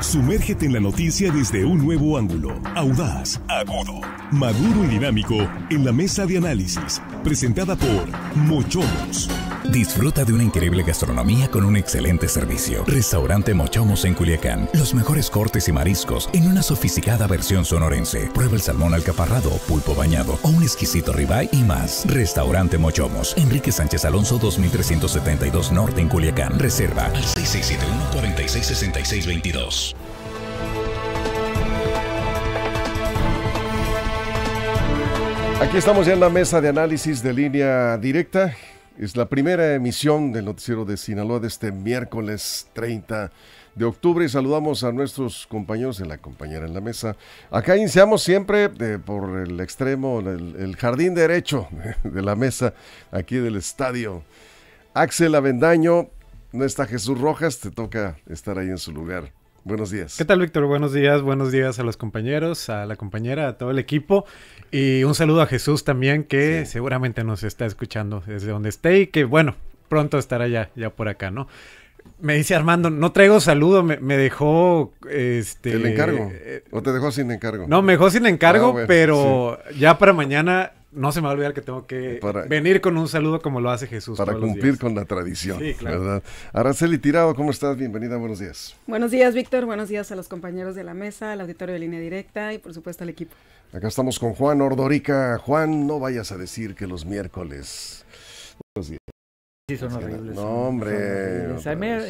Sumérgete en la noticia desde un nuevo ángulo, audaz, agudo, maduro y dinámico en la mesa de análisis, presentada por Mochomos. Disfruta de una increíble gastronomía con un excelente servicio. Restaurante Mochomos en Culiacán. Los mejores cortes y mariscos en una sofisticada versión sonorense. Prueba el salmón alcaparrado, pulpo bañado o un exquisito ribeye y más. Restaurante Mochomos. Enrique Sánchez Alonso 2372 Norte en Culiacán. Reserva al 6671-466622. Aquí estamos ya en la mesa de análisis de Línea Directa. Es la primera emisión del noticiero de Sinaloa de este miércoles 30 de octubre y saludamos a nuestros compañeros y la compañera en la mesa. Acá iniciamos siempre por el extremo, el jardín derecho de la mesa, aquí del estadio. Axel Avendaño, no está Jesús Rojas, te toca estar ahí en su lugar. Buenos días. ¿Qué tal, Víctor? Buenos días a los compañeros, a la compañera, a todo el equipo. Y un saludo a Jesús también, que seguramente nos está escuchando desde donde esté y que, bueno, pronto estará ya por acá, ¿no? Me dice Armando, no traigo saludo, me dejó... ¿El encargo? ¿O te dejó sin encargo? No, me dejó sin encargo, bueno, pero ya para mañana... No se me va a olvidar que tengo que venir con un saludo como lo hace Jesús. Para cumplir con la tradición, sí, claro. ¿Verdad? Araceli Tirado, ¿cómo estás? Bienvenida, buenos días. Buenos días, Víctor. Buenos días a los compañeros de la mesa, al auditorio de Línea Directa y, por supuesto, al equipo. Acá estamos con Juan Ordorica. Juan, no vayas a decir que los miércoles... Buenos días. Sí, son horribles. No, hombre.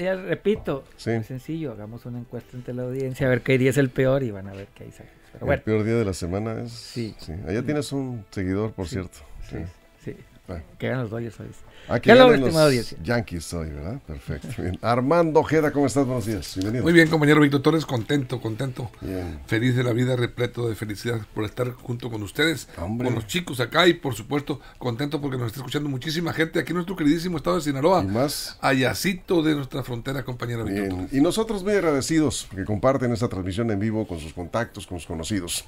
Ya repito, muy sencillo, hagamos una encuesta entre la audiencia a ver qué día es el peor y van a ver qué hay. Pero bueno. El peor día de la semana es... Sí. Allá tienes un seguidor, por cierto. Sí. Bueno. Que hagan los Dodgers hoy. Que ganen los Yankees hoy, ¿verdad? Perfecto. Bien. Armando Ojeda, ¿cómo estás? Buenos días. Bienvenido. Muy bien, compañero Víctor Torres, contento. Bien. Feliz de la vida, repleto de felicidad por estar junto con ustedes, con los chicos acá y, por supuesto, contento porque nos está escuchando muchísima gente aquí en nuestro queridísimo estado de Sinaloa. Y más. Allácito de nuestra frontera, compañero Víctor Torres. Y nosotros muy agradecidos que comparten esta transmisión en vivo con sus contactos, con sus conocidos.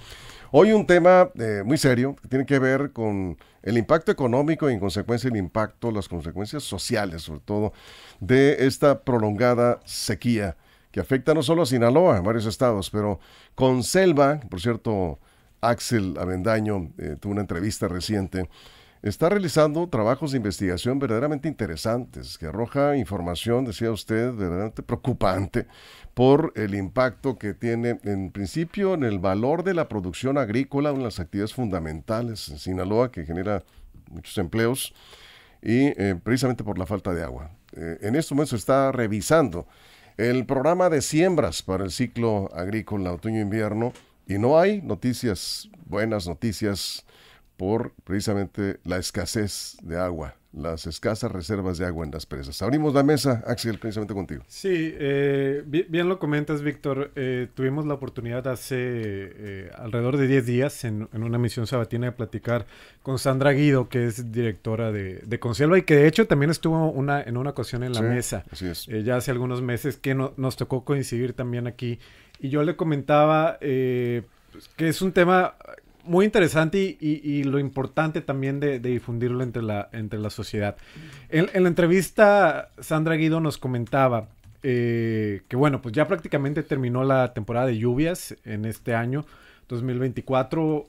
Hoy un tema muy serio que tiene que ver con el impacto económico y en consecuencia el impacto, las consecuencias sociales sobre todo de esta prolongada sequía que afecta no solo a Sinaloa, a varios estados, pero Conselva, por cierto, Axel Avendaño tuvo una entrevista reciente, está realizando trabajos de investigación verdaderamente interesantes que arroja información, decía usted, verdaderamente preocupante por el impacto que tiene en principio en el valor de la producción agrícola, una de las actividades fundamentales en Sinaloa que genera muchos empleos y precisamente por la falta de agua. En estos momentos se está revisando el programa de siembras para el ciclo agrícola otoño-invierno y no hay buenas noticias por precisamente la escasez de agua, las escasas reservas de agua en las presas. Abrimos la mesa, Axel, precisamente contigo. Sí, bien lo comentas, Víctor. Tuvimos la oportunidad hace alrededor de 10 días en una misión sabatina de platicar con Sandra Guido, que es directora de Conselva y que de hecho también estuvo en una ocasión en la mesa. Así es. Ya hace algunos meses que nos tocó coincidir también aquí. Y yo le comentaba que es un tema muy interesante y lo importante también de difundirlo entre la sociedad. En la entrevista, Sandra Guido nos comentaba que bueno, pues ya prácticamente terminó la temporada de lluvias en este año 2024.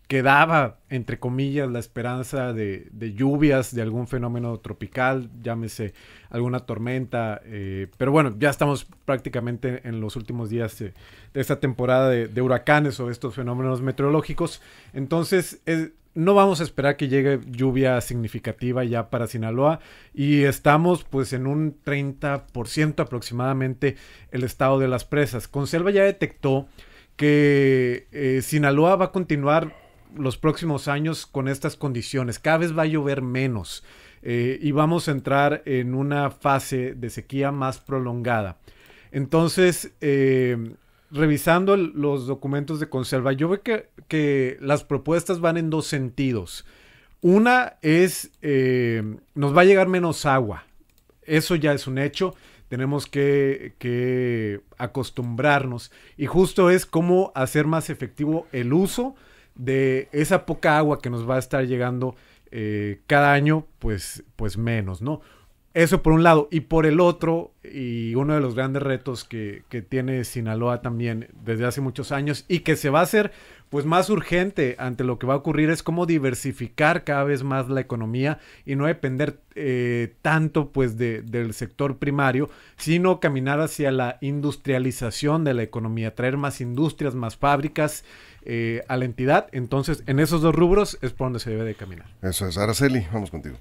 Quedaba, entre comillas, la esperanza de lluvias, de algún fenómeno tropical, llámese alguna tormenta, pero bueno, ya estamos prácticamente en los últimos días de esta temporada de huracanes o estos fenómenos meteorológicos. Entonces, no vamos a esperar que llegue lluvia significativa ya para Sinaloa y estamos pues en un 30% aproximadamente el estado de las presas. Conselva ya detectó que Sinaloa va a continuar los próximos años con estas condiciones. Cada vez va a llover menos y vamos a entrar en una fase de sequía más prolongada. Entonces, revisando los documentos de Conselva, yo veo que las propuestas van en dos sentidos. Una es, nos va a llegar menos agua. Eso ya es un hecho. Tenemos que acostumbrarnos. Y justo es cómo hacer más efectivo el uso de esa poca agua que nos va a estar llegando cada año, pues menos, ¿no? eso por un lado. Y por el otro, y uno de los grandes retos que tiene Sinaloa también desde hace muchos años y que se va a hacer pues más urgente ante lo que va a ocurrir es cómo diversificar cada vez más la economía y no depender tanto pues del sector primario, sino caminar hacia la industrialización de la economía, traer más industrias, más fábricas a la entidad. Entonces, en esos dos rubros es por donde se debe de caminar. Eso es. Araceli, vamos contigo.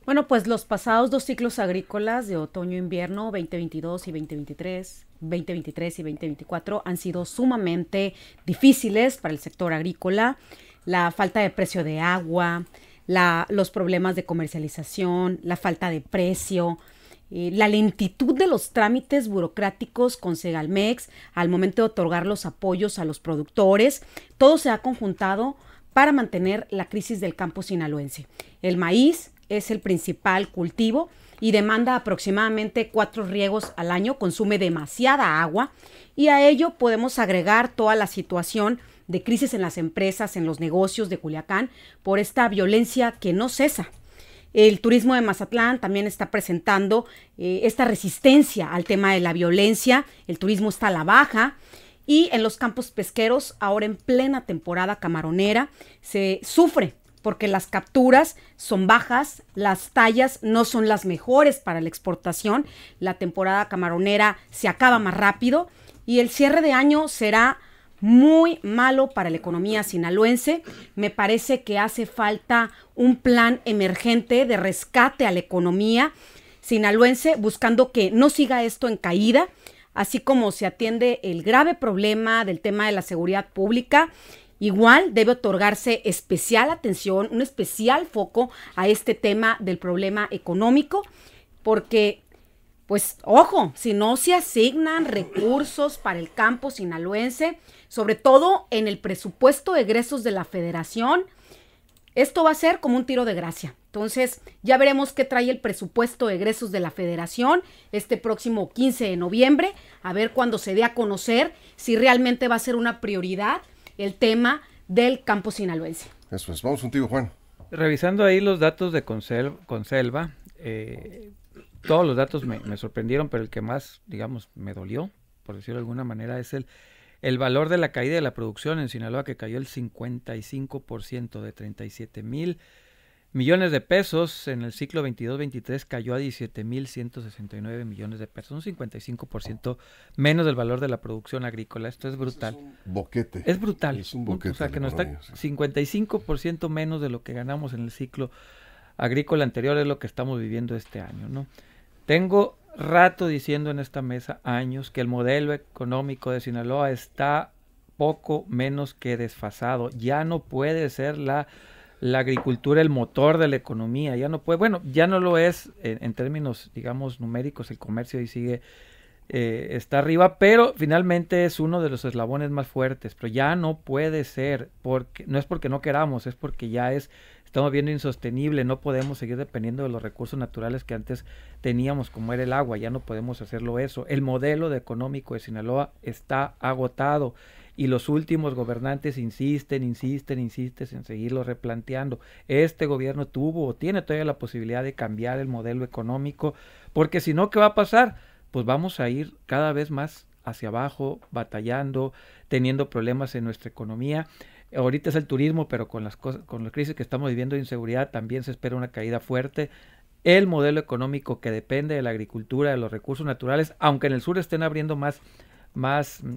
Bueno, pues los pasados 2 ciclos agrícolas de otoño-invierno 2022 y 2023 y 2024 han sido sumamente difíciles para el sector agrícola. La falta de precio de agua, los problemas de comercialización, la falta de precio, la lentitud de los trámites burocráticos con Segalmex al momento de otorgar los apoyos a los productores, todo se ha conjuntado para mantener la crisis del campo sinaloense. El maíz es el principal cultivo y demanda aproximadamente 4 riegos al año, consume demasiada agua y a ello podemos agregar toda la situación de crisis en las empresas, en los negocios de Culiacán por esta violencia que no cesa. El turismo de Mazatlán también está presentando esta resistencia al tema de la violencia, el turismo está a la baja y en los campos pesqueros, ahora en plena temporada camaronera, se sufre porque las capturas son bajas, las tallas no son las mejores para la exportación, la temporada camaronera se acaba más rápido y el cierre de año será muy malo para la economía sinaloense. Me parece que hace falta un plan emergente de rescate a la economía sinaloense, buscando que no siga esto en caída, así como se atiende el grave problema del tema de la seguridad pública. Igual debe otorgarse especial atención, un especial foco a este tema del problema económico, porque, pues, ojo, si no se asignan recursos para el campo sinaloense, sobre todo en el presupuesto de egresos de la Federación, esto va a ser como un tiro de gracia. Entonces, ya veremos qué trae el presupuesto de egresos de la Federación este próximo 15 de noviembre, a ver cuándo se dé a conocer si realmente va a ser una prioridad el tema del campo sinaloense. Eso es. Vamos contigo, Juan. Revisando ahí los datos de Conselva, todos los datos me sorprendieron, pero el que más, digamos, me dolió, por decirlo de alguna manera, es el valor de la caída de la producción en Sinaloa, que cayó el 55%, de 37,000 millones de pesos en el ciclo 22-23 cayó a 17,169 millones de pesos, un 55% menos del valor de la producción agrícola. Esto es brutal. Es un boquete. Es brutal. Es un boquete. O sea, que nos está 55% menos de lo que ganamos en el ciclo agrícola anterior es lo que estamos viviendo este año, ¿no? Tengo rato diciendo en esta mesa, años, que el modelo económico de Sinaloa está poco menos que desfasado. Ya no puede ser la agricultura el motor de la economía, ya no puede, bueno, ya no lo es en términos, digamos, numéricos, el comercio ahí sigue, está arriba, pero finalmente es uno de los eslabones más fuertes, pero ya no puede ser, no es porque no queramos, es porque ya estamos viendo insostenible, no podemos seguir dependiendo de los recursos naturales que antes teníamos, como era el agua, ya no podemos hacerlo eso. El modelo económico de Sinaloa está agotado. Y los últimos gobernantes insisten en seguirlo replanteando. Este gobierno tuvo o tiene todavía la posibilidad de cambiar el modelo económico, porque si no, ¿qué va a pasar? Pues vamos a ir cada vez más hacia abajo, batallando, teniendo problemas en nuestra economía. Ahorita es el turismo, pero con las crisis que estamos viviendo de inseguridad también se espera una caída fuerte. El modelo económico que depende de la agricultura, de los recursos naturales, aunque en el sur estén abriendo más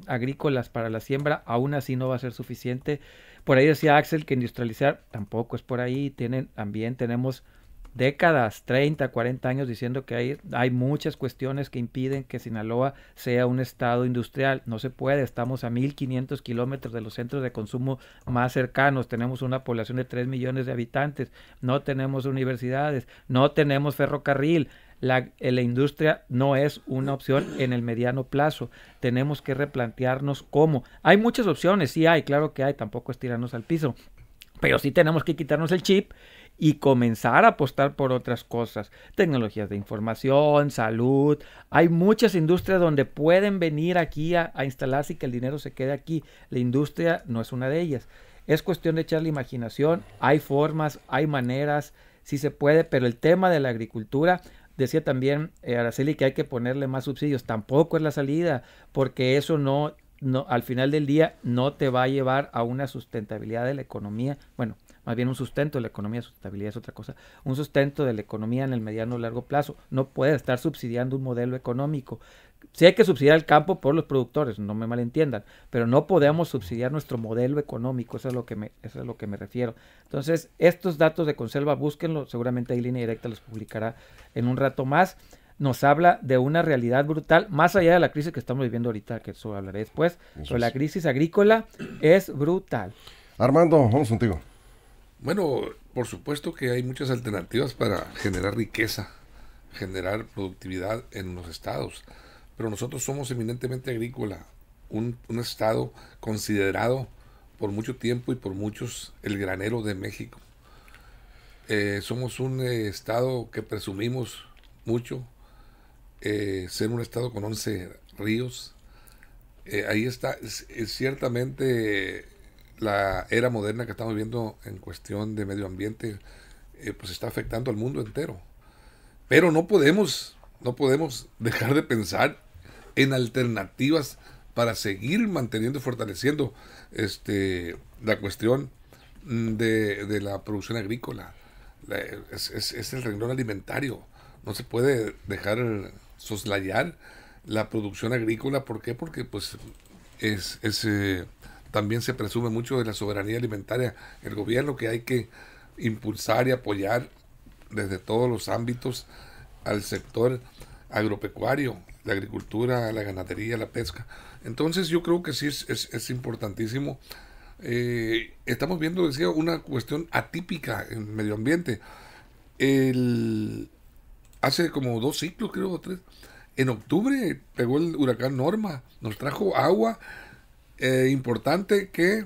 agrícolas para la siembra, aún así no va a ser suficiente. Por ahí decía Axel que industrializar tampoco es por ahí. Tenemos décadas, 30, 40 años diciendo que hay muchas cuestiones que impiden que Sinaloa sea un estado industrial. No se puede, estamos a 1,500 kilómetros de los centros de consumo más cercanos, tenemos una población de 3 millones de habitantes, no tenemos universidades, no tenemos ferrocarril. La industria no es una opción en el mediano plazo. Tenemos que replantearnos cómo. Hay muchas opciones, sí hay, claro que hay, tampoco es tirarnos al piso, pero sí tenemos que quitarnos el chip y comenzar a apostar por otras cosas, tecnologías de información, salud. Hay muchas industrias donde pueden venir aquí a instalarse y que el dinero se quede aquí. La industria no es una de ellas. Es cuestión de echarle imaginación, hay formas, hay maneras, sí se puede, pero el tema de la agricultura, decía también Araceli que hay que ponerle más subsidios. Tampoco es la salida, porque eso no, al final del día no te va a llevar a una sustentabilidad de la economía. Bueno, más bien un sustento de la economía, sustentabilidad es otra cosa. Un sustento de la economía en el mediano o largo plazo. No puede estar subsidiando un modelo económico. Sí hay que subsidiar el campo por los productores, no me malentiendan, pero no podemos subsidiar nuestro modelo económico, eso es lo que me refiero. Entonces, estos datos de Conselva, búsquenlo, seguramente ahí Línea Directa los publicará en un rato más. Nos habla de una realidad brutal, más allá de la crisis que estamos viviendo ahorita, que eso hablaré después, pero la crisis agrícola es brutal. Armando, vamos contigo. Bueno, por supuesto que hay muchas alternativas para generar riqueza, generar productividad en los estados, pero nosotros somos eminentemente agrícola, un estado considerado por mucho tiempo y por muchos el granero de México. Somos un estado que presumimos mucho, ser un estado con 11 ríos. Ahí está, ciertamente la era moderna que estamos viendo en cuestión de medio ambiente, pues está afectando al mundo entero. Pero no podemos dejar de pensar en alternativas para seguir manteniendo y fortaleciendo la cuestión de la producción agrícola. Es el renglón alimentario. No se puede dejar soslayar la producción agrícola. ¿Por qué? Porque pues también se presume mucho de la soberanía alimentaria. El gobierno que hay que impulsar y apoyar desde todos los ámbitos al sector agropecuario, la agricultura, la ganadería, la pesca. Entonces yo creo que sí es importantísimo. Estamos viendo, decía, una cuestión atípica en medio ambiente. Hace como 2 ciclos, creo, o 3, en octubre pegó el huracán Norma, nos trajo agua importante que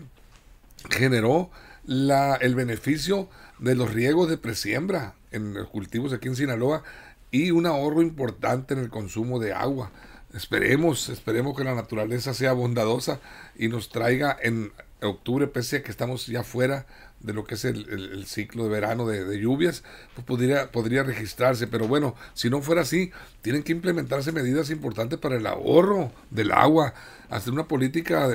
generó el beneficio de los riegos de presiembra en los cultivos aquí en Sinaloa y un ahorro importante en el consumo de agua. Esperemos que la naturaleza sea bondadosa y nos traiga en octubre, pese a que estamos ya fuera de lo que es el ciclo de verano de lluvias, pues podría registrarse. Pero bueno, si no fuera así, tienen que implementarse medidas importantes para el ahorro del agua, hacer una política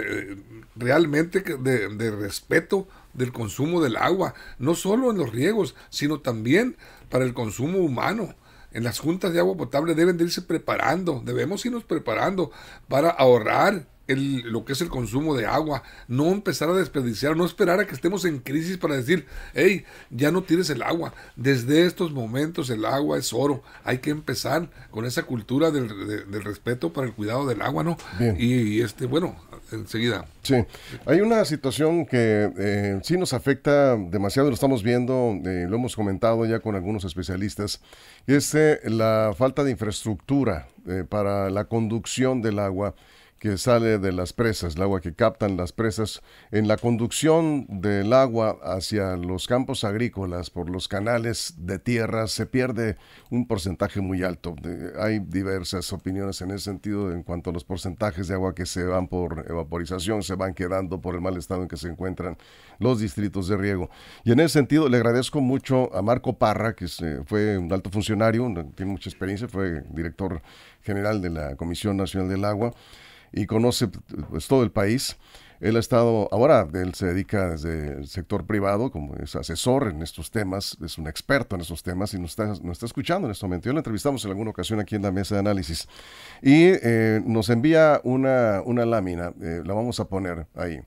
realmente de respeto del consumo del agua, no solo en los riegos, sino también para el consumo humano. En las juntas de agua potable deben de irse preparando, debemos irnos preparando para ahorrar lo que es el consumo de agua, no empezar a desperdiciar, no esperar a que estemos en crisis para decir, hey, ya no tires el agua. Desde estos momentos el agua es oro, hay que empezar con esa cultura del respeto para el cuidado del agua, ¿no? Bien. Y bueno, enseguida. Sí, hay una situación que sí nos afecta demasiado, lo estamos viendo, lo hemos comentado ya con algunos especialistas, es la falta de infraestructura para la conducción del agua que sale de las presas, el agua que captan las presas. En la conducción del agua hacia los campos agrícolas por los canales de tierra se pierde un porcentaje muy alto. Hay diversas opiniones en ese sentido en cuanto a los porcentajes de agua que se van por evaporización, se van quedando por el mal estado en que se encuentran los distritos de riego. Y en ese sentido le agradezco mucho a Marco Parra, que fue un alto funcionario, tiene mucha experiencia, fue director general de la Comisión Nacional del Agua, y conoce pues todo el país. Él se dedica desde el sector privado, como es asesor en estos temas, es un experto en estos temas y nos está escuchando en este momento. Yo lo entrevistamos en alguna ocasión aquí en la mesa de análisis y nos envía una lámina, la vamos a poner ahí,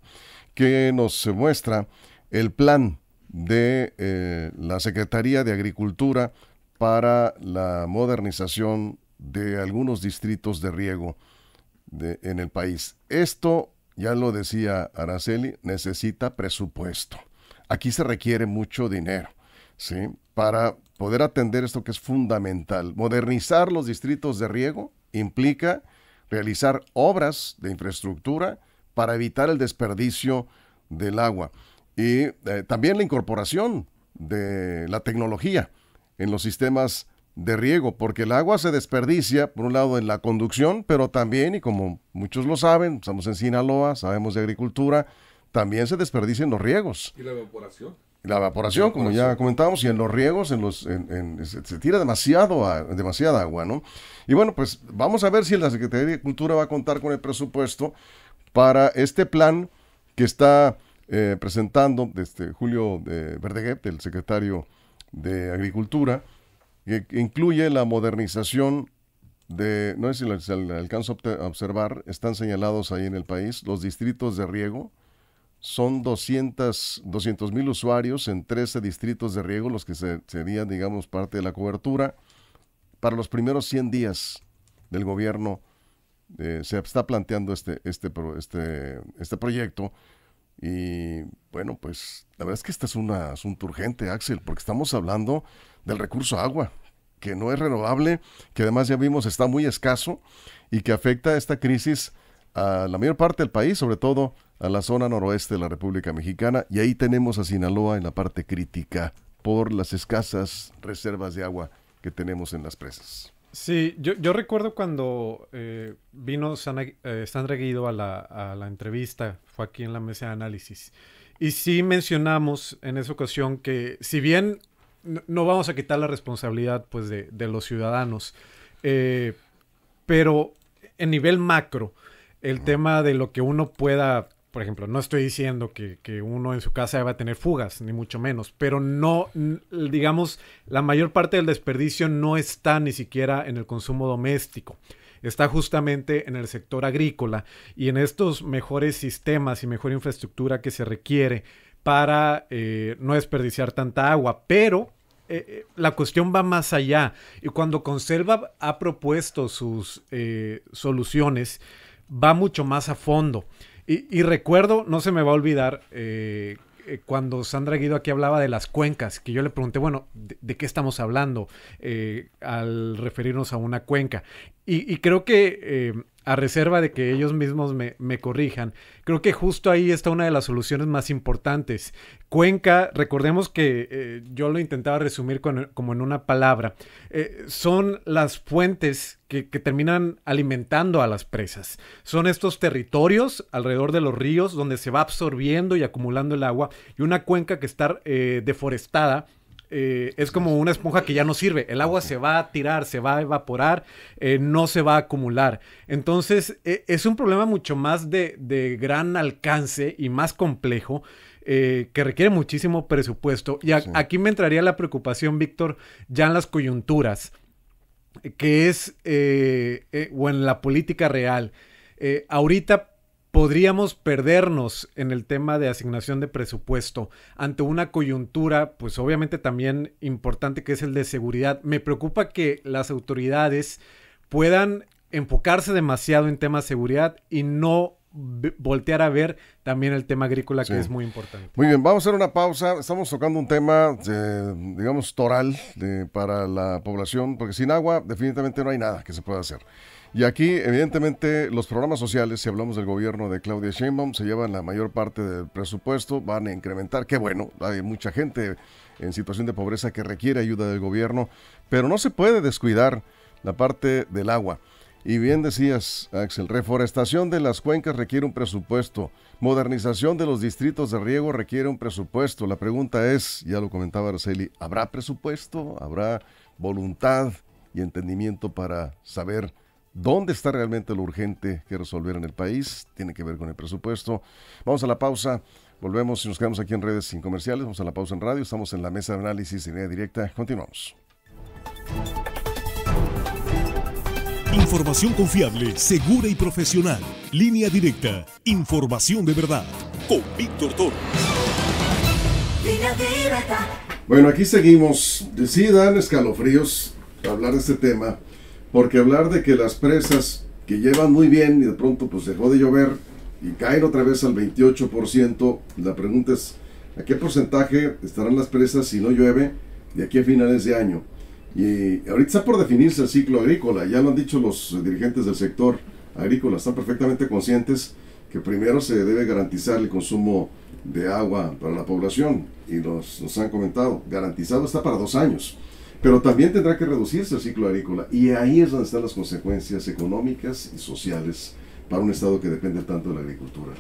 que nos muestra el plan de la Secretaría de Agricultura para la modernización de algunos distritos de riego en el país. Esto, ya lo decía Araceli, necesita presupuesto. Aquí se requiere mucho dinero, ¿sí?, para poder atender esto que es fundamental. Modernizar los distritos de riego implica realizar obras de infraestructura para evitar el desperdicio del agua y también la incorporación de la tecnología en los sistemas de riego, porque el agua se desperdicia, por un lado, en la conducción, pero también, y como muchos lo saben, estamos en Sinaloa, sabemos de agricultura, también se desperdicia en los riegos. Y la evaporación. La evaporación, como ya comentábamos, y en los riegos, se tira demasiada agua, ¿no? Y bueno, pues vamos a ver si la Secretaría de Agricultura va a contar con el presupuesto para este plan que está presentando Julio Verdeguer, el secretario de Agricultura, que incluye la modernización no sé si le alcanzo a observar, están señalados ahí en el país, los distritos de riego. Son 200,000 usuarios en 13 distritos de riego, los que serían, digamos, parte de la cobertura. Para los primeros 100 días del gobierno se está planteando este proyecto. Y bueno, pues la verdad es que este es un asunto urgente, Axel, porque estamos hablando del recurso agua, que no es renovable, que además ya vimos está muy escaso y que afecta esta crisis a la mayor parte del país, sobre todo a la zona noroeste de la República Mexicana, y ahí tenemos a Sinaloa en la parte crítica por las escasas reservas de agua que tenemos en las presas. Sí, yo recuerdo cuando vino Sandra Guido a la entrevista, fue aquí en la mesa de análisis, y sí mencionamos en esa ocasión que si bien no vamos a quitar la responsabilidad pues de los ciudadanos, pero en nivel macro, el tema de lo que uno pueda, por ejemplo, no estoy diciendo que uno en su casa va a tener fugas, ni mucho menos, pero no, digamos, la mayor parte del desperdicio no está ni siquiera en el consumo doméstico. Está justamente en el sector agrícola y en estos mejores sistemas y mejor infraestructura que se requiere para no desperdiciar tanta agua, pero la cuestión va más allá. Y cuando Conselva ha propuesto sus soluciones, va mucho más a fondo. Y recuerdo, no se me va a olvidar, cuando Sandra Guido aquí hablaba de las cuencas, que yo le pregunté, bueno, ¿de qué estamos hablando al referirnos a una cuenca? Y creo que, a reserva de que ellos mismos me corrijan, creo que justo ahí está una de las soluciones más importantes. Cuenca, recordemos que yo lo intentaba resumir como en una palabra, son las fuentes que terminan alimentando a las presas. Son estos territorios alrededor de los ríos donde se va absorbiendo y acumulando el agua, y una cuenca que está deforestada es como una esponja que ya no sirve. El agua se va a tirar, se va a evaporar, no se va a acumular. Entonces, es un problema mucho más de gran alcance y más complejo, que requiere muchísimo presupuesto. Y aquí me entraría la preocupación, Víctor, ya en las coyunturas, que es, o en la política real. Ahorita podríamos perdernos en el tema de asignación de presupuesto ante una coyuntura, pues obviamente también importante, que es el de seguridad. Me preocupa que las autoridades puedan enfocarse demasiado en temas de seguridad y no voltear a ver también el tema agrícola, que es muy importante. Muy bien, vamos a hacer una pausa. Estamos tocando un tema, digamos, toral para la población, porque sin agua definitivamente no hay nada que se pueda hacer. Y aquí, evidentemente, los programas sociales, si hablamos del gobierno de Claudia Sheinbaum, se llevan la mayor parte del presupuesto, van a incrementar. Qué bueno, hay mucha gente en situación de pobreza que requiere ayuda del gobierno, pero no se puede descuidar la parte del agua. Y bien decías, Axel, reforestación de las cuencas requiere un presupuesto, modernización de los distritos de riego requiere un presupuesto. La pregunta es, ya lo comentaba Araceli, ¿habrá presupuesto? ¿Habrá voluntad y entendimiento para saber dónde está realmente lo urgente que resolver en el país? Tiene que ver con el presupuesto. Vamos a la pausa, volvemos y nos quedamos aquí en redes sin comerciales. Vamos a la pausa en radio, estamos en la mesa de análisis de Línea Directa. Continuamos. Información confiable, segura y profesional. Línea Directa, información de verdad. Con Víctor Toro. Línea Directa. Bueno, aquí seguimos. Sí dan escalofríos hablar de este tema, porque hablar de que las presas que llevan muy bien y de pronto pues dejó de llover y caen otra vez al 28%, la pregunta es, ¿a qué porcentaje estarán las presas si no llueve de aquí a finales de año? Y ahorita está por definirse el ciclo agrícola, ya lo han dicho los dirigentes del sector agrícola, están perfectamente conscientes que primero se debe garantizar el consumo de agua para la población, y nos han comentado, garantizado está para 2 años. Pero también tendrá que reducirse el ciclo agrícola, y ahí es donde están las consecuencias económicas y sociales para un estado que depende tanto de la agricultura.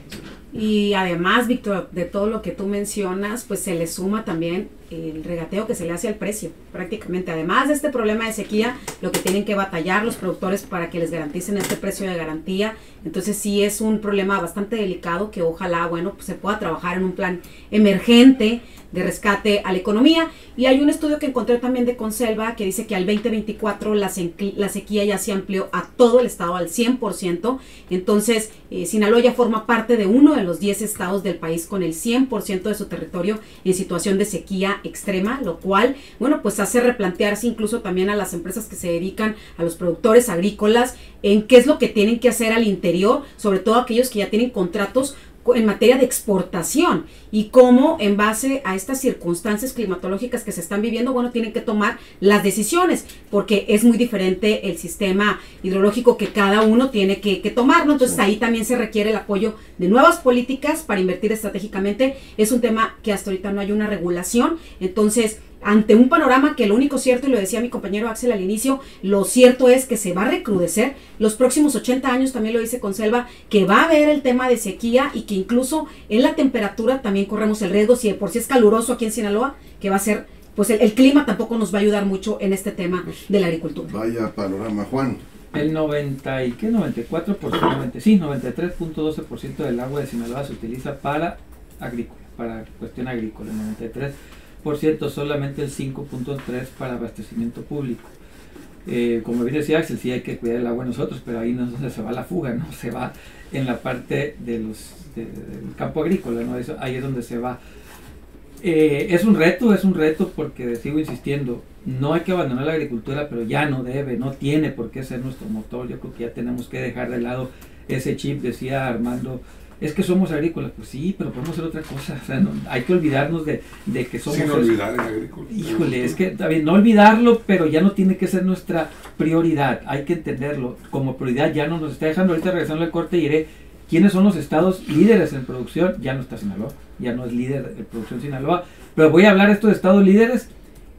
Y además, Víctor, de todo lo que tú mencionas, pues se le suma también el regateo que se le hace al precio, prácticamente. Además de este problema de sequía, lo que tienen que batallar los productores para que les garanticen este precio de garantía. Entonces sí es un problema bastante delicado que ojalá, bueno, pues se pueda trabajar en un plan emergente de rescate a la economía. Y hay un estudio que encontré también de Conselva que dice que al 2024 la sequía ya se amplió a todo el estado al 100%. Entonces Sinaloa ya forma parte de uno de los 10 estados del país con el 100% de su territorio en situación de sequía extrema, lo cual, bueno, pues hace replantearse incluso también a las empresas que se dedican a los productores agrícolas en qué es lo que tienen que hacer al interior, sobre todo aquellos que ya tienen contratos en materia de exportación y cómo en base a estas circunstancias climatológicas que se están viviendo, bueno, tienen que tomar las decisiones porque es muy diferente el sistema hidrológico que cada uno tiene que tomar, ¿no? Entonces ahí también se requiere el apoyo de nuevas políticas para invertir estratégicamente. Es un tema que hasta ahorita no hay una regulación, entonces ante un panorama que lo único cierto, y lo decía mi compañero Axel al inicio, lo cierto es que se va a recrudecer los próximos 80 años, también lo dice Conselva, que va a haber el tema de sequía y que incluso en la temperatura también corremos el riesgo, si de por sí es caluroso aquí en Sinaloa, que va a ser, pues el clima tampoco nos va a ayudar mucho en este tema de la agricultura. Vaya panorama, Juan. El 93.12% del agua de Sinaloa se utiliza para agrícola, para cuestión agrícola, el 93%, solamente el 5.3% para abastecimiento público. Como bien decía Axel, sí hay que cuidar el agua nosotros, pero ahí no es donde se va la fuga, ¿no? Se va en la parte del campo agrícola, ¿no? Eso, ahí es donde se va. Es un reto porque sigo insistiendo, no hay que abandonar la agricultura, pero ya no tiene por qué ser nuestro motor. Yo creo que ya tenemos que dejar de lado ese chip, decía Armando, es que somos agrícolas, pues sí, pero podemos hacer otra cosa, o sea, no, hay que olvidarnos de que somos... Sin olvidar el agrícola. Híjole, es que también no olvidarlo, pero ya no tiene que ser nuestra prioridad, hay que entenderlo, como prioridad ya no nos está dejando. Ahorita regresando al corte diré quiénes son los estados líderes en producción. Ya no está Sinaloa, ya no es líder de producción Sinaloa, pero voy a hablar de estos estados líderes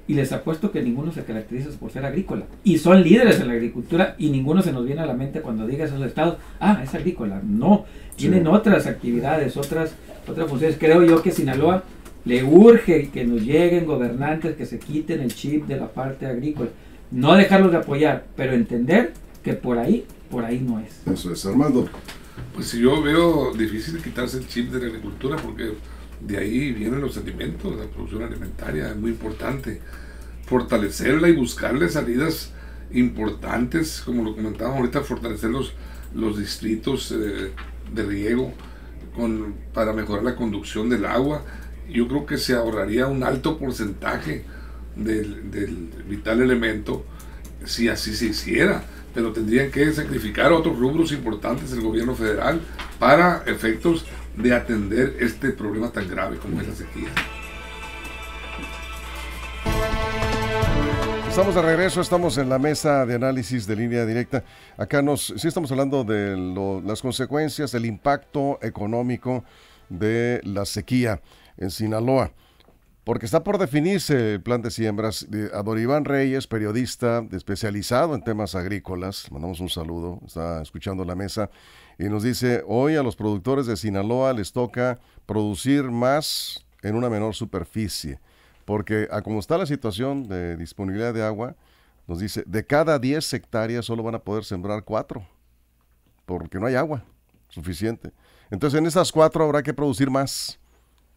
y les apuesto que ninguno se caracteriza por ser agrícola, y son líderes en la agricultura, y ninguno se nos viene a la mente cuando diga esos estados, es agrícola. No, tienen otras actividades, otras funciones. Creo yo que Sinaloa le urge que nos lleguen gobernantes que se quiten el chip de la parte agrícola, no dejarlos de apoyar, pero entender que por ahí no es. Eso es, Armando. Pues yo veo difícil quitarse el chip de la agricultura, porque de ahí vienen los alimentos, la producción alimentaria es muy importante. Fortalecerla y buscarle salidas importantes, como lo comentábamos ahorita, fortalecer los distritos de riego para mejorar la conducción del agua. Yo creo que se ahorraría un alto porcentaje del vital elemento si así se hiciera, pero tendrían que sacrificar otros rubros importantes del gobierno federal para efectos de atender este problema tan grave como es la sequía. Estamos de regreso, estamos en la mesa de análisis de Línea Directa. Acá sí estamos hablando de las consecuencias, el impacto económico de la sequía en Sinaloa, porque está por definirse el plan de siembras. A don Iván Reyes, periodista especializado en temas agrícolas, mandamos un saludo, está escuchando la mesa, y nos dice, hoy a los productores de Sinaloa les toca producir más en una menor superficie, porque a como está la situación de disponibilidad de agua, nos dice, de cada 10 hectáreas solo van a poder sembrar 4, porque no hay agua suficiente. Entonces en esas 4 habrá que producir más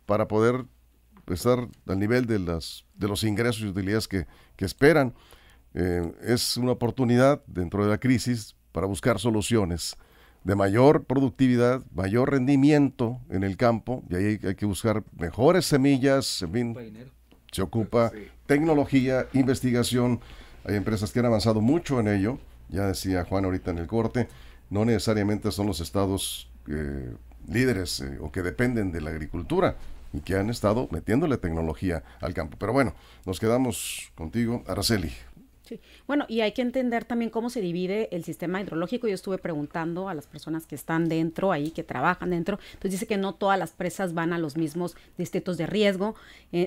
para poder estar al nivel de los ingresos y utilidades que esperan. Es una oportunidad dentro de la crisis para buscar soluciones de mayor productividad, mayor rendimiento en el campo, y ahí hay que buscar mejores semillas, en fin, se ocupa tecnología, investigación. Hay empresas que han avanzado mucho en ello, ya decía Juan ahorita en el corte, no necesariamente son los estados líderes o que dependen de la agricultura y que han estado metiéndole tecnología al campo. Pero bueno, nos quedamos contigo, Araceli. Sí. Bueno, y hay que entender también cómo se divide el sistema hidrológico. Yo estuve preguntando a las personas que están dentro ahí, que trabajan dentro. Entonces dice que no todas las presas van a los mismos distritos de riego. Sí.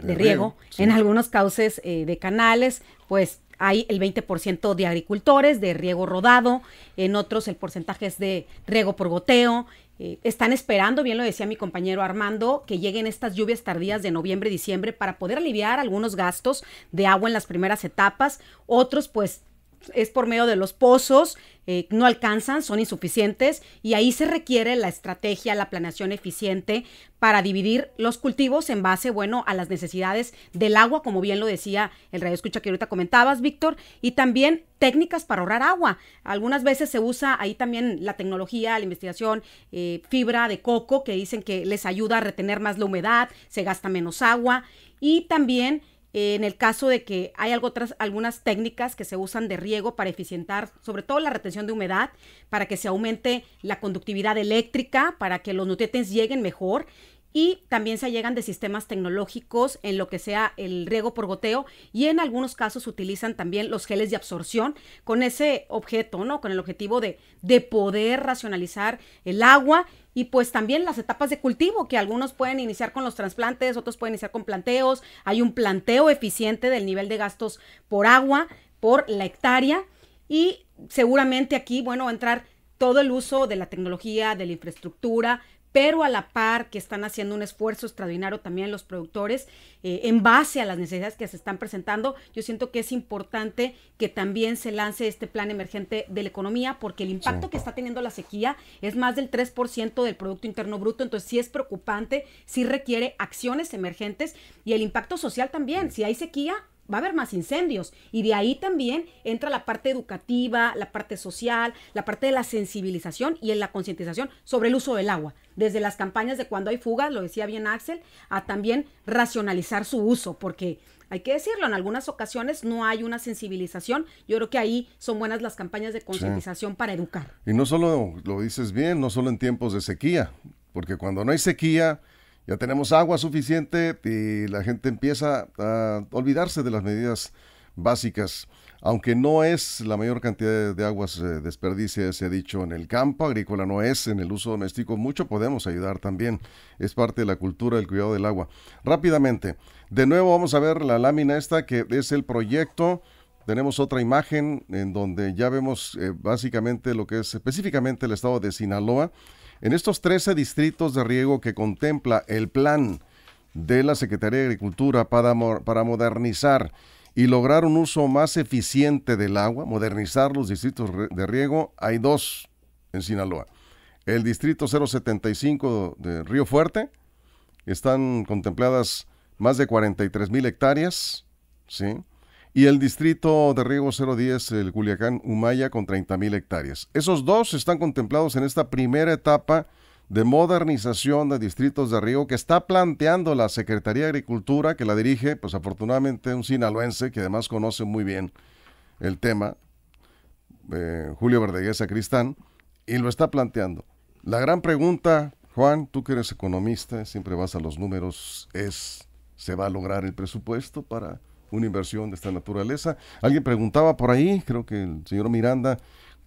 En algunos cauces de canales, pues hay el 20% de agricultores de riego rodado, en otros el porcentaje es de riego por goteo. Están esperando, bien lo decía mi compañero Armando, que lleguen estas lluvias tardías de noviembre y diciembre para poder aliviar algunos gastos de agua en las primeras etapas. Otros, pues, es por medio de los pozos, no alcanzan, son insuficientes, y ahí se requiere la estrategia, la planeación eficiente para dividir los cultivos en base, bueno, a las necesidades del agua, como bien lo decía el radioescucha que ahorita comentabas, Víctor, y también técnicas para ahorrar agua. Algunas veces se usa ahí también la tecnología, la investigación, fibra de coco, que dicen que les ayuda a retener más la humedad, se gasta menos agua, y también en el caso de que hay algunas técnicas que se usan de riego para eficientar, sobre todo la retención de humedad, para que se aumente la conductividad eléctrica, para que los nutrientes lleguen mejor, y también se allegan de sistemas tecnológicos en lo que sea el riego por goteo, y en algunos casos utilizan también los geles de absorción con ese objeto, ¿no? Con el objetivo de poder racionalizar el agua. Y pues también las etapas de cultivo, que algunos pueden iniciar con los trasplantes, otros pueden iniciar con planteos. Hay un planteo eficiente del nivel de gastos por agua, por la hectárea. Y seguramente aquí, bueno, va a entrar todo el uso de la tecnología, de la infraestructura, pero a la par que están haciendo un esfuerzo extraordinario también los productores en base a las necesidades que se están presentando. Yo siento que es importante que también se lance este plan emergente de la economía, porque el impacto que está teniendo la sequía es más del 3% del Producto Interno Bruto, entonces sí es preocupante, sí requiere acciones emergentes, y el impacto social también. Si hay sequía, va a haber más incendios, y de ahí también entra la parte educativa, la parte social, la parte de la sensibilización y en la concientización sobre el uso del agua, desde las campañas de cuando hay fugas, lo decía bien Axel, a también racionalizar su uso, porque hay que decirlo, en algunas ocasiones no hay una sensibilización. Yo creo que ahí son buenas las campañas de concientización para educar. Y no solo, lo dices bien, no solo en tiempos de sequía, porque cuando no hay sequía ya tenemos agua suficiente y la gente empieza a olvidarse de las medidas básicas. Aunque no es la mayor cantidad de agua se desperdicia, se ha dicho, en el campo agrícola, no es en el uso doméstico, mucho podemos ayudar también. Es parte de la cultura del cuidado del agua. Rápidamente, de nuevo vamos a ver la lámina esta que es el proyecto. Tenemos otra imagen en donde ya vemos básicamente lo que es específicamente el estado de Sinaloa. En estos 13 distritos de riego que contempla el plan de la Secretaría de Agricultura para modernizar y lograr un uso más eficiente del agua, modernizar los distritos de riego, hay 2 en Sinaloa. El distrito 075 de Río Fuerte, están contempladas más de 43,000 hectáreas, ¿sí? Y el distrito de riego 010, el Culiacán Humaya, con 30,000 hectáreas. Esos 2 están contemplados en esta primera etapa de modernización de distritos de riego que está planteando la Secretaría de Agricultura, que la dirige, pues afortunadamente, un sinaloense que además conoce muy bien el tema, Julio Verdeguer Sacristán, y lo está planteando. La gran pregunta, Juan, tú que eres economista, siempre vas a los números, es, ¿se va a lograr el presupuesto para una inversión de esta naturaleza? Alguien preguntaba por ahí, creo que el señor Miranda,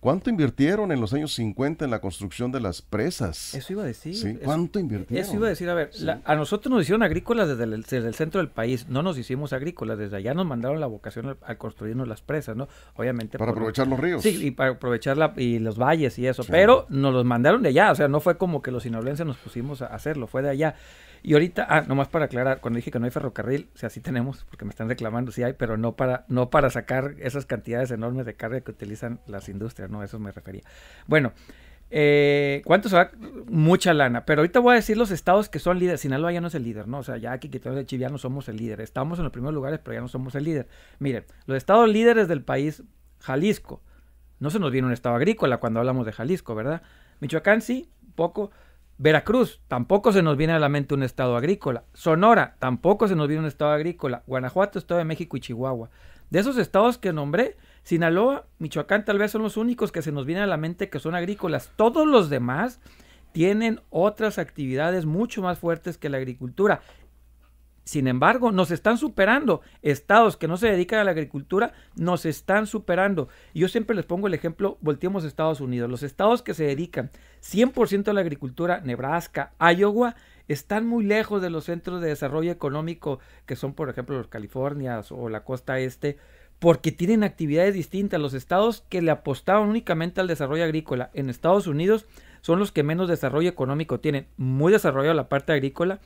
¿cuánto invirtieron en los años 50 en la construcción de las presas? Eso iba a decir. ¿Sí? ¿Cuánto invirtieron? Eso iba a decir, a ver, sí. A nosotros nos hicieron agrícolas desde el centro del país, no nos hicimos agrícolas, desde allá nos mandaron la vocación a construirnos las presas, ¿no? Obviamente. Para aprovechar los ríos. Sí, y para aprovechar y los valles y eso, sí. Pero nos los mandaron de allá, o sea, no fue como que los sinaloenses nos pusimos a hacerlo, fue de allá. Y ahorita, nomás para aclarar, cuando dije que no hay ferrocarril, o sea, sí tenemos, porque me están reclamando, sí hay, pero no para sacar esas cantidades enormes de carga que utilizan las industrias, ¿no? A eso me refería. Bueno, ¿cuánto se va? Mucha lana, pero ahorita voy a decir los estados que son líderes. Sinaloa ya no es el líder, ¿no? O sea, ya aquí quitamos el Chile, ya no somos el líder. Estamos en los primeros lugares, pero ya no somos el líder. Miren, los estados líderes del país, Jalisco, no se nos viene un estado agrícola cuando hablamos de Jalisco, ¿verdad? Michoacán sí, poco. Veracruz, tampoco se nos viene a la mente un estado agrícola. Sonora, tampoco se nos viene un estado agrícola. Guanajuato, Estado de México y Chihuahua. De esos estados que nombré, Sinaloa, Michoacán tal vez son los únicos que se nos vienen a la mente que son agrícolas. Todos los demás tienen otras actividades mucho más fuertes que la agricultura. Sin embargo, nos están superando. Estados que no se dedican a la agricultura nos están superando. Y yo siempre les pongo el ejemplo, volteemos a Estados Unidos. Los estados que se dedican 100% a la agricultura, Nebraska, Iowa, están muy lejos de los centros de desarrollo económico que son, por ejemplo, los Californias o la costa este, porque tienen actividades distintas. Los estados que le apostaban únicamente al desarrollo agrícola en Estados Unidos son los que menos desarrollo económico tienen. Muy desarrollado la parte agrícola,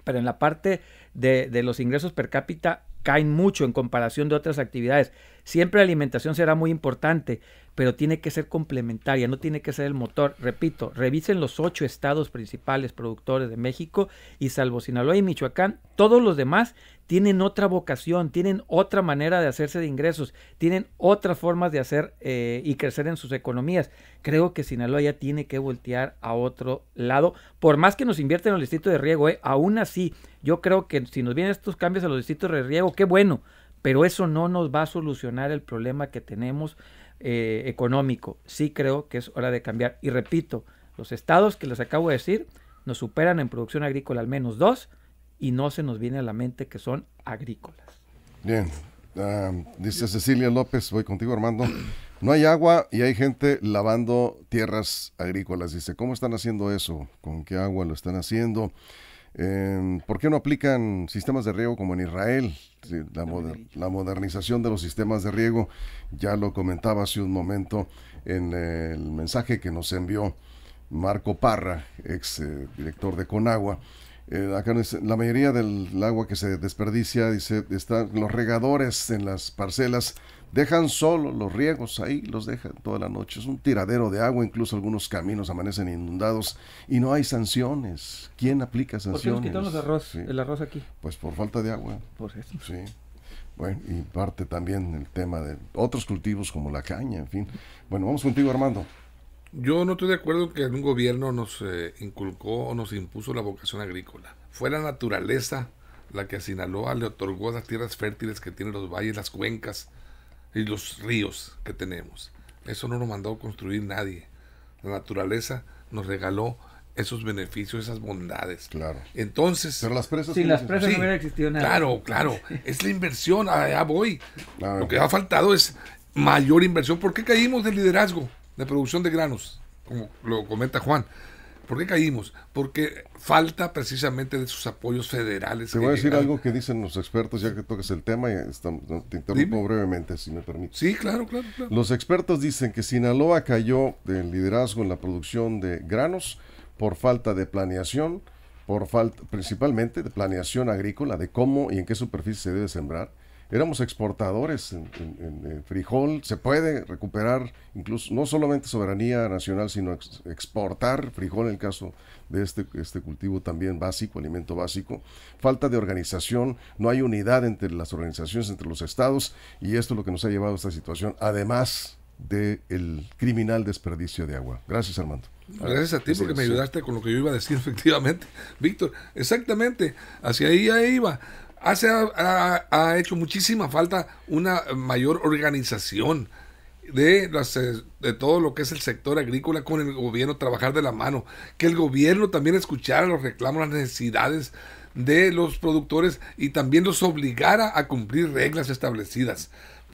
pero en la parte de los ingresos per cápita caen mucho en comparación de otras actividades. Siempre la alimentación será muy importante, pero tiene que ser complementaria, no tiene que ser el motor. Repito, revisen los 8 estados principales productores de México y salvo Sinaloa y Michoacán, todos los demás tienen otra vocación, tienen otra manera de hacerse de ingresos, tienen otras formas de hacer y crecer en sus economías. Creo que Sinaloa ya tiene que voltear a otro lado, por más que nos invierten en el distrito de riego, aún así, yo creo que si nos vienen estos cambios a los distritos de riego, qué bueno, pero eso no nos va a solucionar el problema que tenemos económico. Sí creo que es hora de cambiar. Y repito, los estados que les acabo de decir nos superan en producción agrícola al menos 2 y no se nos viene a la mente que son agrícolas. Bien, dice Cecilia López, voy contigo Armando. No hay agua y hay gente lavando tierras agrícolas. Dice, ¿cómo están haciendo eso? ¿Con qué agua lo están haciendo? ¿Por qué no aplican sistemas de riego como en Israel? Sí, la modernización de los sistemas de riego, ya lo comentaba hace un momento en el mensaje que nos envió Marco Parra, ex director de Conagua. Acá la mayoría del agua que se desperdicia, dice, están los regadores en las parcelas, dejan solo los riegos ahí, los dejan toda la noche. Es un tiradero de agua, incluso algunos caminos amanecen inundados y no hay sanciones. ¿Quién aplica sanciones? ¿Por qué nos quitaron el arroz aquí? Pues por falta de agua. Por eso. Sí. Bueno, y parte también el tema de otros cultivos como la caña, en fin. Bueno, vamos contigo, Armando. Yo no estoy de acuerdo en que un gobierno nos inculcó o nos impuso la vocación agrícola. Fue la naturaleza la que a Sinaloa le otorgó las tierras fértiles que tienen los valles, las cuencas y los ríos que tenemos. Eso no nos mandó a construir nadie. La naturaleza nos regaló esos beneficios, esas bondades. Claro. Entonces... Pero las presas... Sin las presas no hubiera existido nada. Claro. Es la inversión, allá voy. Lo que ha faltado es mayor inversión. ¿Por qué caímos del liderazgo de producción de granos? Como lo comenta Juan. ¿Por qué caímos? Porque falta precisamente de sus apoyos federales. Te voy a decir algo que dicen los expertos, ya que toques el tema, y te interrumpo brevemente, si me permites. Sí, claro. Los expertos dicen que Sinaloa cayó del liderazgo en la producción de granos por falta de planeación, principalmente de planeación agrícola, de cómo y en qué superficie se debe sembrar. Éramos exportadores en frijol, se puede recuperar incluso no solamente soberanía nacional, sino exportar frijol en el caso de este cultivo también básico, alimento básico. Falta de organización, no hay unidad entre las organizaciones, entre los estados, y esto es lo que nos ha llevado a esta situación, además del criminal desperdicio de agua. Gracias, Armando. Gracias a ti porque me ayudaste con lo que yo iba a decir, efectivamente. Víctor, exactamente, hacia ahí ya iba. Ha hecho muchísima falta una mayor organización de todo lo que es el sector agrícola con el gobierno, trabajar de la mano, que el gobierno también escuchara los reclamos, las necesidades de los productores y también los obligara a cumplir reglas establecidas.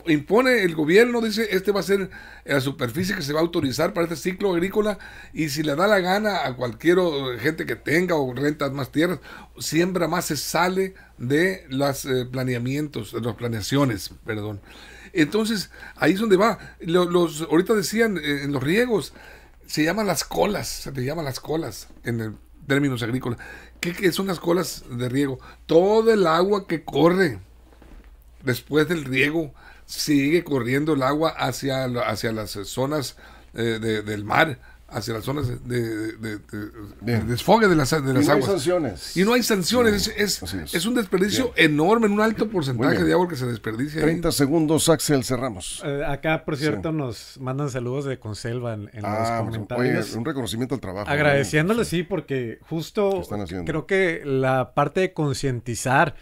Impone el gobierno, dice, este va a ser la superficie que se va a autorizar para este ciclo agrícola, y si le da la gana a cualquier gente que tenga o rentas más tierras, siembra más, se sale de los planeaciones. Entonces, ahí es donde va. Ahorita decían, en los riegos, se te llaman las colas en términos agrícolas. ¿Qué son las colas de riego? Todo el agua que corre después del riego, sigue corriendo el agua hacia las zonas del mar, hacia las zonas de desfogue de las aguas. No hay sanciones. Y no hay sanciones. Es un desperdicio enorme, en un alto porcentaje de agua que se desperdicia. 30 segundos, Axel, cerramos. Acá, por cierto, nos mandan saludos de Conselva en los comentarios. Oye, un reconocimiento al trabajo. Agradeciéndole, sí, porque justo creo que la parte de concientizar,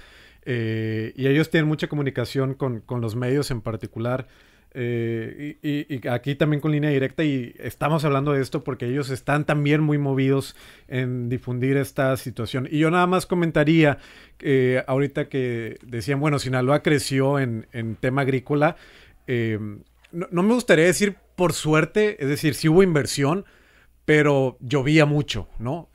y ellos tienen mucha comunicación con los medios en particular, y aquí también con Línea Directa, y estamos hablando de esto porque ellos están también muy movidos en difundir esta situación. Y yo nada más comentaría, ahorita que decían, bueno, Sinaloa creció en tema agrícola, no me gustaría decir por suerte, es decir, sí hubo inversión, pero llovía mucho, ¿no?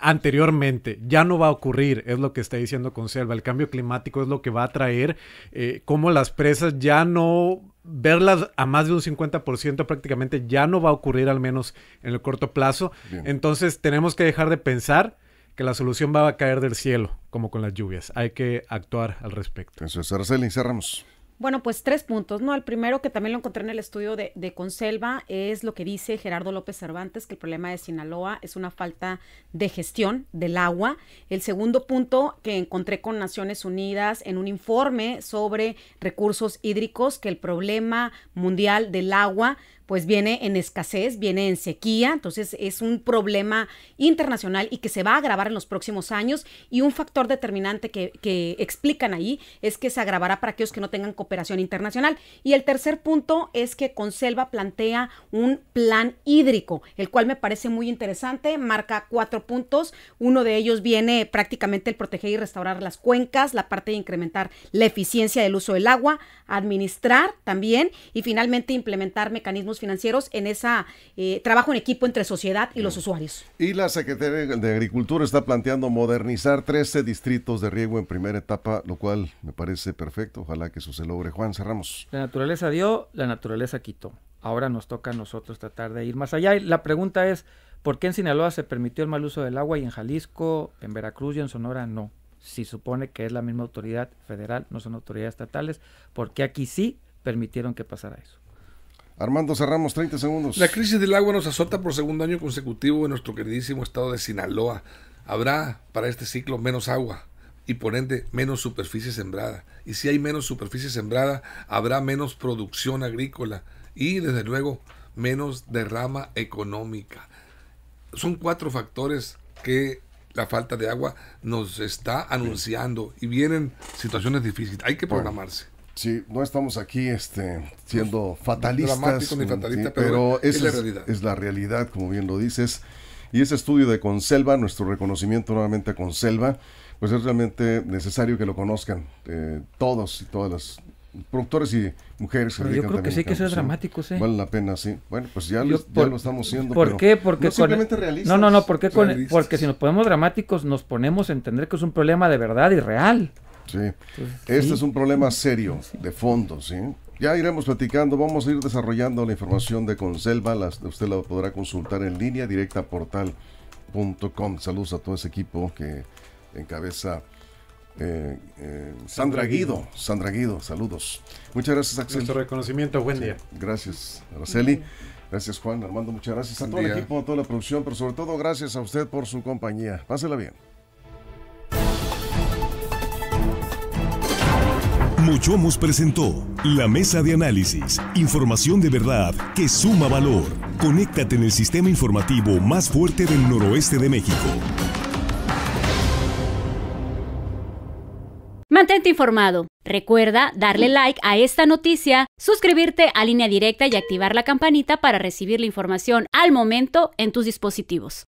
Anteriormente. Ya no va a ocurrir, es lo que está diciendo Conselva. El cambio climático es lo que va a traer como las presas ya no... Verlas a más de un 50% prácticamente ya no va a ocurrir, al menos en el corto plazo. Bien. Entonces tenemos que dejar de pensar que la solución va a caer del cielo, como con las lluvias. Hay que actuar al respecto. Eso es, Araceli, cerramos. Bueno, pues 3 puntos, ¿no? El primero, que también lo encontré en el estudio de Conselva, es lo que dice Gerardo López Cervantes, que el problema de Sinaloa es una falta de gestión del agua. El segundo punto que encontré con Naciones Unidas en un informe sobre recursos hídricos, que el problema mundial del agua pues viene en escasez, viene en sequía, entonces es un problema internacional y que se va a agravar en los próximos años, y un factor determinante que explican ahí es que se agravará para aquellos que no tengan cooperación internacional. Y el tercer punto es que Conselva plantea un plan hídrico, el cual me parece muy interesante, marca 4 puntos, uno de ellos viene prácticamente el proteger y restaurar las cuencas, la parte de incrementar la eficiencia del uso del agua, administrar también, y finalmente implementar mecanismos financieros en esa trabajo en equipo entre sociedad y los usuarios. Y la Secretaría de Agricultura está planteando modernizar 13 distritos de riego en primera etapa, lo cual me parece perfecto. Ojalá que eso se logre. Juan, cerramos. La naturaleza dio, la naturaleza quitó. Ahora nos toca a nosotros tratar de ir más allá. Y la pregunta es, ¿por qué en Sinaloa se permitió el mal uso del agua y en Jalisco, en Veracruz y en Sonora no? Si supone que es la misma autoridad federal, no son autoridades estatales, ¿por qué aquí sí permitieron que pasara eso? Armando, cerramos, 30 segundos. La crisis del agua nos azota por segundo año consecutivo en nuestro queridísimo estado de Sinaloa. Habrá para este ciclo menos agua y por ende menos superficie sembrada. Y si hay menos superficie sembrada, habrá menos producción agrícola y desde luego menos derrama económica. Son 4 factores que la falta de agua nos está anunciando y vienen situaciones difíciles. Hay que programarse. Sí, no estamos aquí siendo fatalistas, dramáticos ni fatalistas, sí, pero es la realidad. Es la realidad, como bien lo dices. Y ese estudio de Conselva, nuestro reconocimiento nuevamente a Conselva, pues es realmente necesario que lo conozcan todos y todas las productores y mujeres que yo creo que sí hay que ser dramáticos, ¿sí? Vale la pena, sí. Bueno, pues ya lo estamos haciendo. ¿Por qué? Porque no simplemente realistas. No, porque si nos ponemos dramáticos nos ponemos a entender que es un problema de verdad y real. Sí, este es un problema serio, de fondo, ¿sí? Ya iremos platicando, vamos a ir desarrollando la información de Conselva, usted la podrá consultar en línea, directa a portal.com. Saludos a todo ese equipo que encabeza Sandra Guido, saludos. Muchas gracias, Axel. Nuestro reconocimiento, buen día. Gracias, Araceli. Gracias, Juan, Armando, muchas gracias a todo el equipo, a toda la producción, pero sobre todo gracias a usted por su compañía. Pásela bien. Mochomos presentó La Mesa de Análisis. Información de verdad que suma valor. Conéctate en el sistema informativo más fuerte del noroeste de México. Mantente informado. Recuerda darle like a esta noticia, suscribirte a Línea Directa y activar la campanita para recibir la información al momento en tus dispositivos.